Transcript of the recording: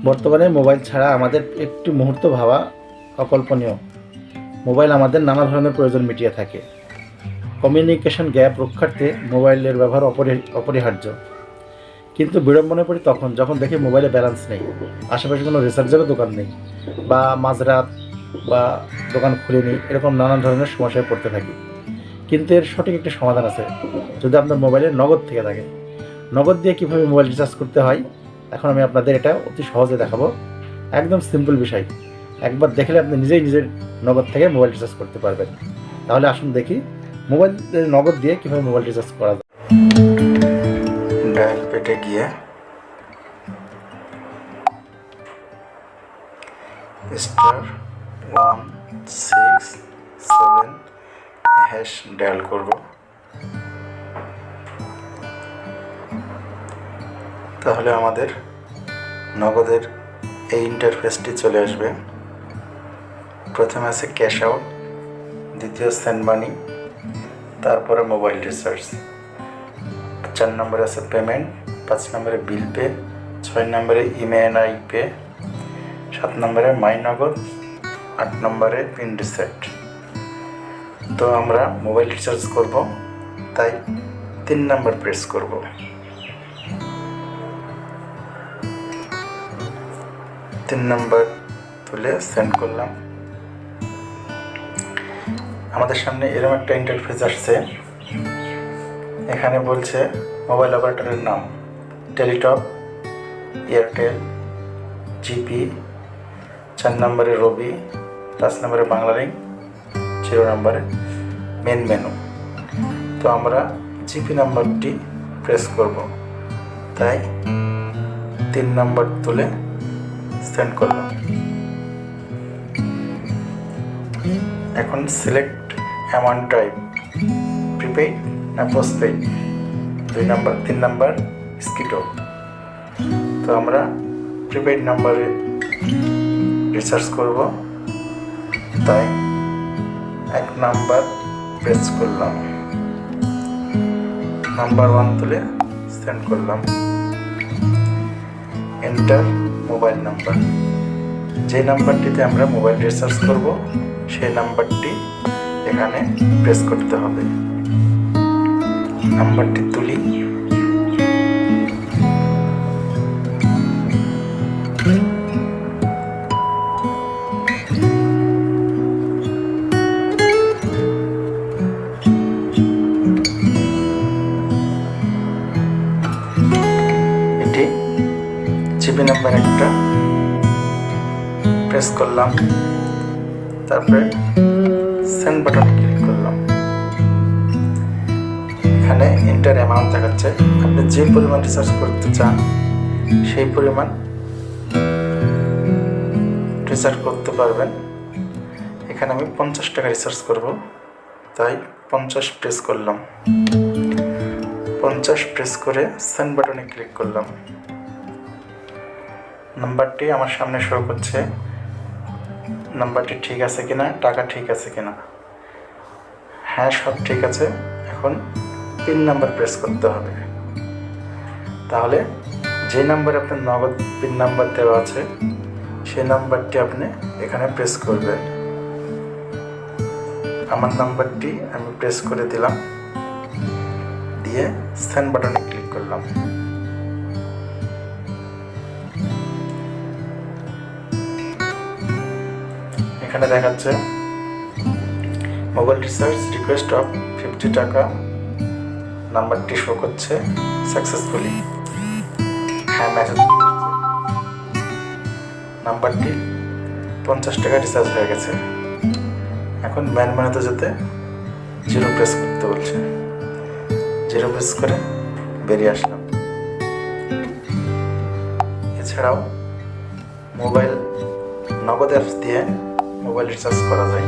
বর্তমানে মোবাইল ছাড়া আমাদের একটি মুহূর্ত ভাবা অকল্পনীয়। মোবাইল আমাদের নানা ধরনের প্রয়োজন মিটিয়ে থাকে। কমিউনিকেশন গ্যাপ রক্ষার্থে মোবাইলের ব্যবহার অপরিহার্য। কিন্তু বিড়ম্বনায় পড়ি তখন যখন দেখি মোবাইলে ব্যালেন্স নেই, আশেপাশে কোনো রিচার্জেরও দোকান নেই, বা মাঝরাত বা দোকান খুলেনি, এরকম নানান ধরনের সমস্যায় পড়তে থাকি। কিন্তু এর সঠিক একটি সমাধান আছে, যদি আপনার মোবাইলে নগদ থেকে থাকে। নগদ দিয়ে কীভাবে মোবাইল রিচার্জ করতে হয় এখন আমি আপনাদের এটা অতি সহজে দেখাবো। একদম সিম্পল বিষয়, একবার দেখলে আপনি নিজেই নিজের নগদ থেকে মোবাইল রিচার্জ করতে পারবেন। তাহলে আসুন দেখি মোবাইল নগদ দিয়ে কীভাবে মোবাইল রিচার্জ করা যায়। ডায়াল পেটে গিয়ে *167# ডায়াল করব। তাহলে আমাদের নগদের এই ইন্টারফেসটি চলে আসবে। প্রথমে আছে ক্যাশ আউট, দ্বিতীয় সেন্ড মানি, তারপরে মোবাইল রিচার্জ, 4 নম্বরে আছে পেমেন্ট, 5 নম্বরে বিল পে, 6 নম্বরে ইএমআই পে, 7 নম্বরে মাই নগদ, 8 নম্বরে পিন রিসেট। তো আমরা মোবাইল রিচার্জ করব, তাই 3 নম্বর প্রেস করব। 3 নম্বর তুলে সেন্ড করলাম। আমাদের সামনে এরকম একটা ইন্টারফেস আসছে। এখানে বলছে মোবাইল অপারেটরের নাম টেলিটক, এয়ারটেল, জিপি, 4 নম্বরে রবি, 5 নম্বরে বাংলালিং, 0 নম্বরে মেন মেনু। তো আমরা জিপি নাম্বারটি প্রেস করব, তাই 3 নম্বর তুলে সেন্ড করলাম। এখন সিলেক্ট অ্যামাউন্ট টাইপ, প্রিপেইড না পোস্টপেইড, 2 নম্বর 3 নম্বর স্কিটো। তো আমরা প্রিপেইড নাম্বারে রিচার্জ করব, তাই 1 নাম্বার প্রেস করলাম, নাম্বার 1 তুলে সেন্ড করলাম। এন্টার মোবাইল নাম্বার, যে নাম্বারটিতে আমরা মোবাইল রিচার্জ করব সেই নাম্বারটি এখানে প্রেস করতে হবে। নাম্বারটি তুলি, এটি জিপি নাম্বার একটা প্রেস করলাম, তারপরে সেন্ড বাটনে ক্লিক করলাম। এখানে এন্টার অ্যামাউন্ট দেখাচ্ছে, আপনি যে পরিমাণ রিচার্জ করতে চান সেই পরিমাণ রিচার্জ করতে পারবেন। এখানে আমি 50 টাকা রিচার্জ করব, তাই 50 প্রেস করলাম। 50 প্রেস করে সেন্ড বাটনে ক্লিক করলাম। নাম্বারটি আমার সামনে শো করছে, নাম্বারটি ঠিক আছে কিনা, টাকা ঠিক আছে কিনা। হ্যাঁ, সব ঠিক আছে। এখন পিন নাম্বার প্রেস করতে হবে। তাহলে যে নাম্বারে আপনার নগদ পিন নাম্বার দেওয়া আছে সেই নাম্বারটি আপনি এখানে প্রেস করবেন। আমার নাম্বারটি আমি প্রেস করে দিলাম, দিয়ে সেন্ড বাটনে ক্লিক করলাম। এখানে দেখাচ্ছে মোবাইল রিচার্জ রিকোয়েস্ট অফ 50 টাকা, নাম্বারটি শো করছে সাকসেসফুলি। হ্যাঁ, মেসেজ নাম্বারটি 50 টাকা রিচার্জ হয়ে গেছে। এখন মেন মেনুতে যেতে 0 প্রেস করতে বলছে, 0 প্রেস করে বেরিয়ে আসলাম। এছাড়াও মোবাইল নগদ অ্যাপস দিয়ে মোবাইল রিচার্জ করা যায়।